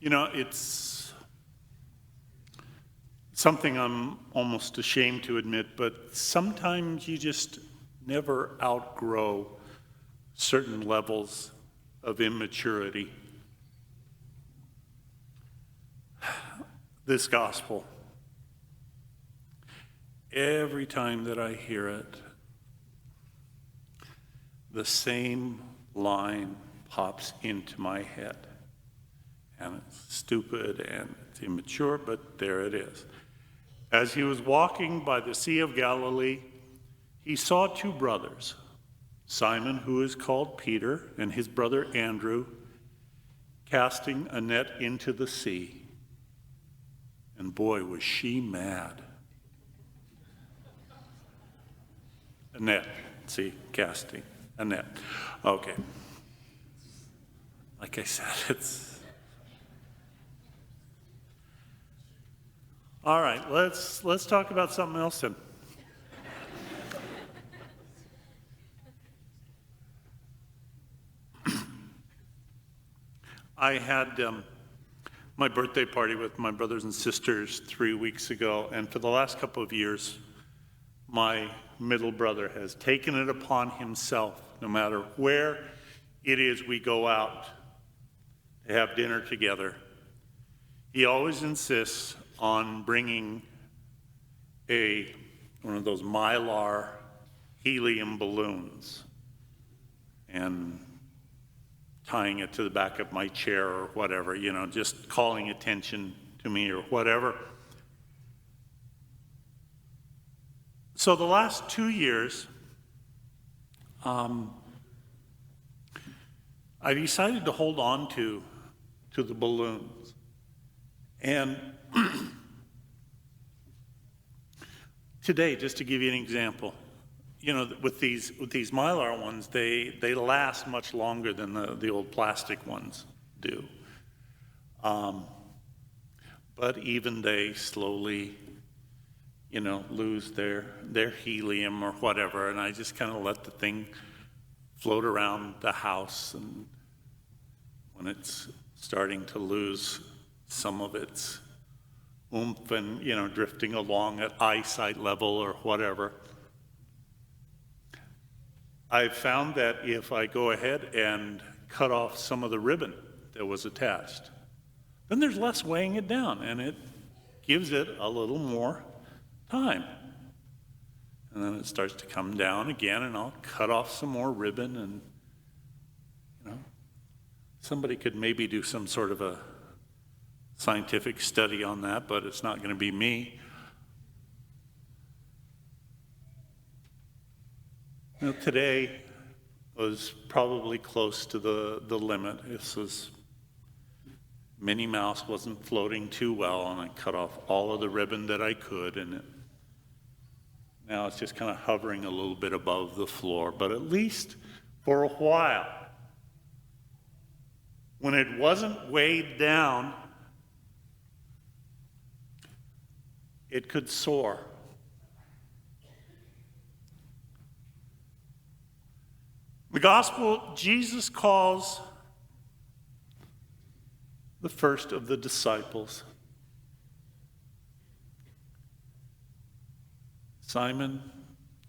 It's something I'm almost ashamed to admit, but sometimes you just never outgrow certain levels of immaturity. This gospel, every time that I hear it, the same line pops into my head. And it's stupid and it's immature, but there it is. As he was walking by the Sea of Galilee, he saw two brothers, Simon, who is called Peter, and his brother Andrew, casting a net into the sea. And boy, was she mad. A net, see, casting, a net. Okay. Like I said, it's... All right, let's talk about something else then. I had my birthday party with my brothers and sisters 3 weeks ago, and for the last couple of years, my middle brother has taken it upon himself, no matter where it is we go out to have dinner together. He always insists on bringing one of those Mylar helium balloons and tying it to the back of my chair or whatever, just calling attention to me or whatever. So the last 2 years, I decided to hold on to the balloons. And today, just to give you an example, with these Mylar ones, they last much longer than the old plastic ones do. But even they slowly, lose their helium or whatever, and I just kind of let the thing float around the house, and when it's starting to lose some of its oomph and, drifting along at eyesight level or whatever, I've found that if I go ahead and cut off some of the ribbon that was attached, then there's less weighing it down, and it gives it a little more time. And then it starts to come down again, and I'll cut off some more ribbon, and, somebody could maybe do some sort of a scientific study on that, but it's not going to be me. Today was probably close to the limit. Minnie Mouse wasn't floating too well, and I cut off all of the ribbon that I could, and now it's just kind of hovering a little bit above the floor. But at least for a while, when it wasn't weighed down, it could soar. The gospel, Jesus calls the first of the disciples, Simon,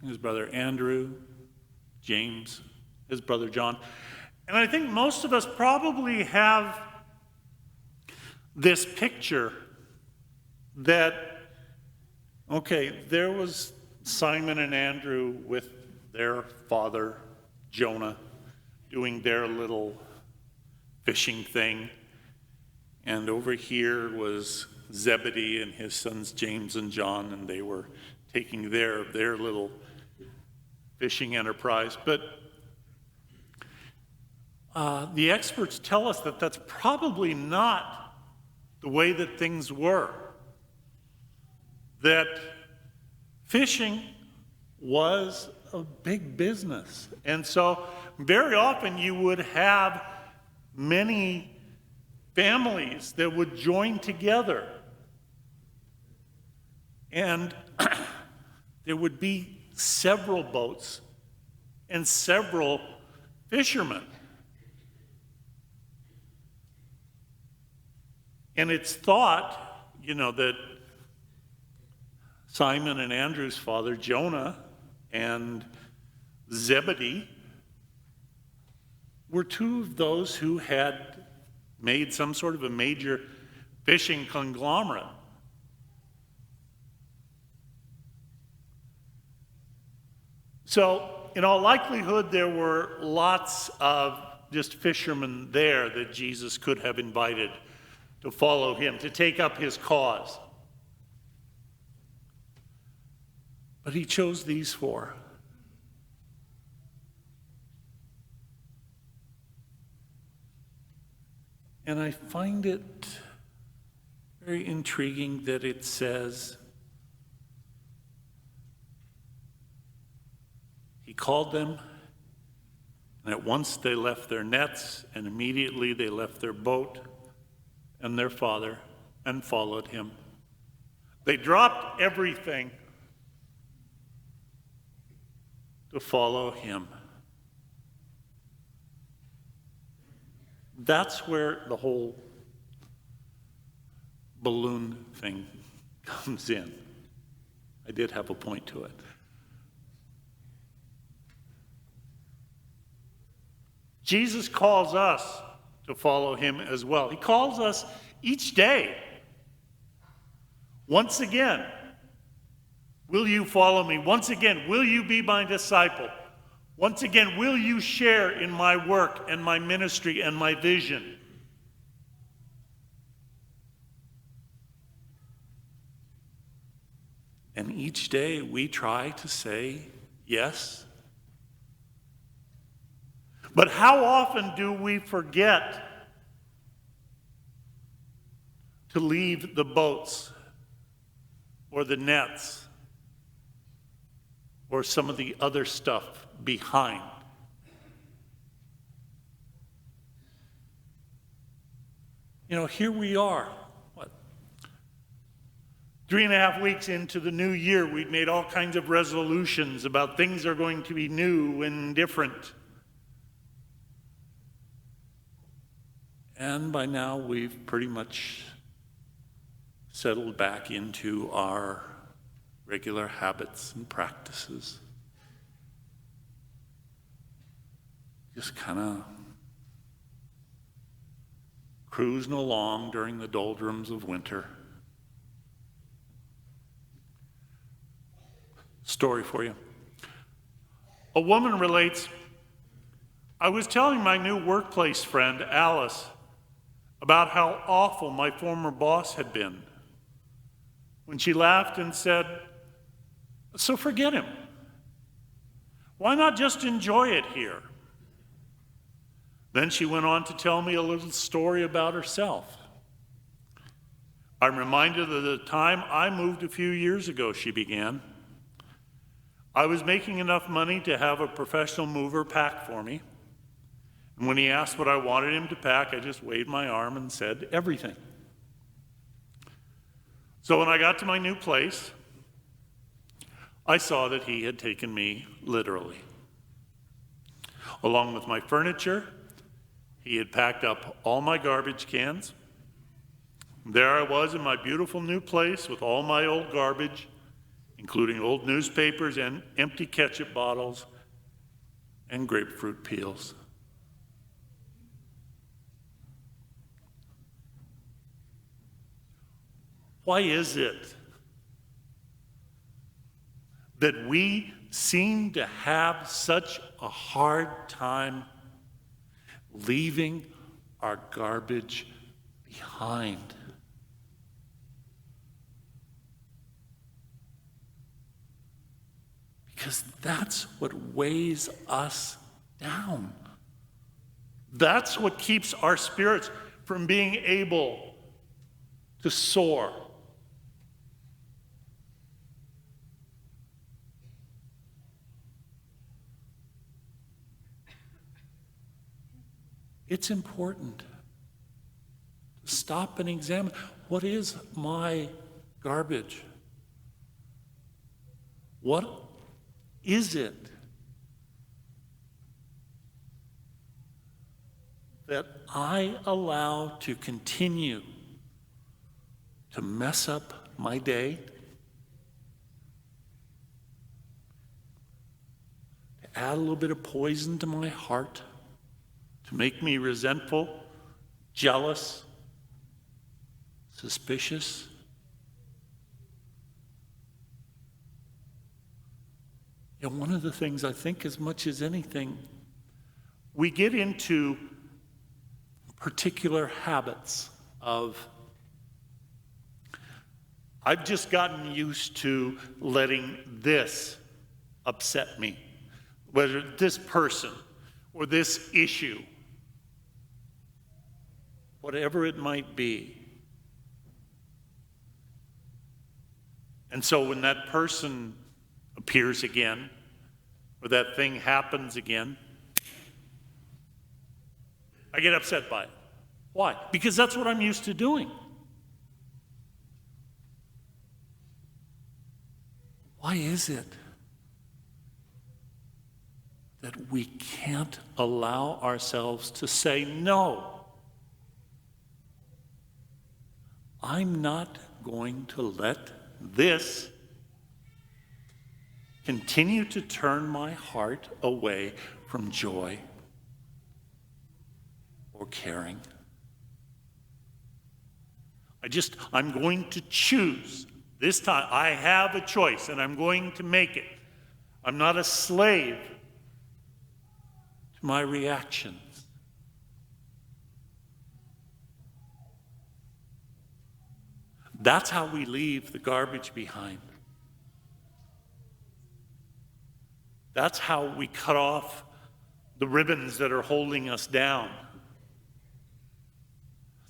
his brother Andrew, James, his brother John. And I think most of us probably have this picture that, okay, there was Simon and Andrew with their father, Jonah, doing their little fishing thing. And over here was Zebedee and his sons James and John, and they were taking their little fishing enterprise. But the experts tell us that that's probably not the way that things were. That fishing was a big business. And so very often you would have many families that would join together. And there would be several boats and several fishermen. And it's thought, that Simon and Andrew's father, Jonah, and Zebedee were two of those who had made some sort of a major fishing conglomerate. So, in all likelihood, there were lots of just fishermen there that Jesus could have invited to follow him, to take up his cause. But he chose these four. And I find it very intriguing that it says, he called them, and at once they left their nets, and immediately they left their boat and their father and followed him. They dropped everything to follow him. That's where the whole balloon thing comes in. I did have a point to it. Jesus calls us to follow him as well. He calls us each day. Once again, will you follow me? Once again, will you be my disciple? Once again, will you share in my work and my ministry and my vision? And each day we try to say yes. But how often do we forget to leave the boats or the nets or some of the other stuff behind? Here we are, 3.5 weeks into the new year. We've made all kinds of resolutions about things are going to be new and different. And by now, we've pretty much settled back into our regular habits and practices. Just kind of cruising along during the doldrums of winter. Story for you. A woman relates, I was telling my new workplace friend, Alice, about how awful my former boss had been, when she laughed and said, so forget him. Why not just enjoy it here? Then she went on to tell me a little story about herself. I'm reminded of the time I moved a few years ago, she began. I was making enough money to have a professional mover pack for me. And when he asked what I wanted him to pack, I just waved my arm and said, everything. So when I got to my new place, I saw that he had taken me literally. Along with my furniture, he had packed up all my garbage cans. There I was in my beautiful new place with all my old garbage, including old newspapers and empty ketchup bottles and grapefruit peels. Why is it that we seem to have such a hard time leaving our garbage behind? Because that's what weighs us down. That's what keeps our spirits from being able to soar. It's important to stop and examine, what is my garbage? What is it that I allow to continue to mess up my day, to add a little bit of poison to my heart, to make me resentful, jealous, suspicious. You know, one of the things I think, as much as anything, we get into particular habits of, I've just gotten used to letting this upset me, whether this person or this issue, whatever it might be. And so when that person appears again, or that thing happens again, I get upset by it. Why? Because that's what I'm used to doing. Why is it that we can't allow ourselves to say, no, I'm not going to let this continue to turn my heart away from joy or caring? I'm going to choose. This time, I have a choice, and I'm going to make it. I'm not a slave to my reactions. That's how we leave the garbage behind. That's how we cut off the ribbons that are holding us down.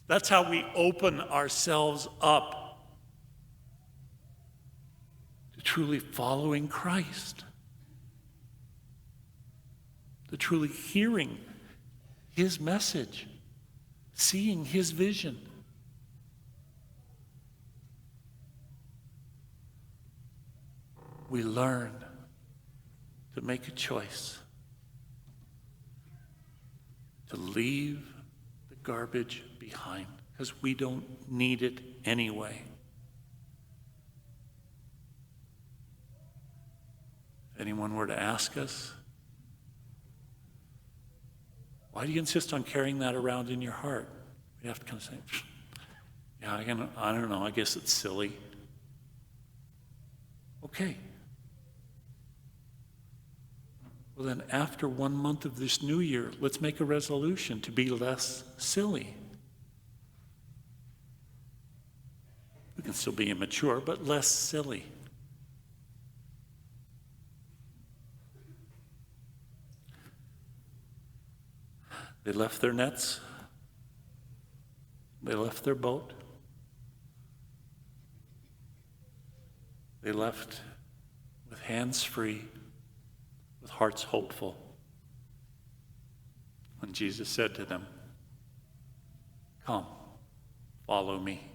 That's how we open ourselves up to truly following Christ, to truly hearing his message, seeing his vision. We learn to make a choice to leave the garbage behind, because we don't need it anyway. If anyone were to ask us, why do you insist on carrying that around in your heart? We have to kind of say, yeah, I don't know, I guess it's silly. Okay. Well, then after 1 month of this new year, let's make a resolution to be less silly. We can still be immature, but less silly. They left their nets. They left their boat. They left with hands free, with hearts hopeful, when Jesus said to them, "Come, follow me."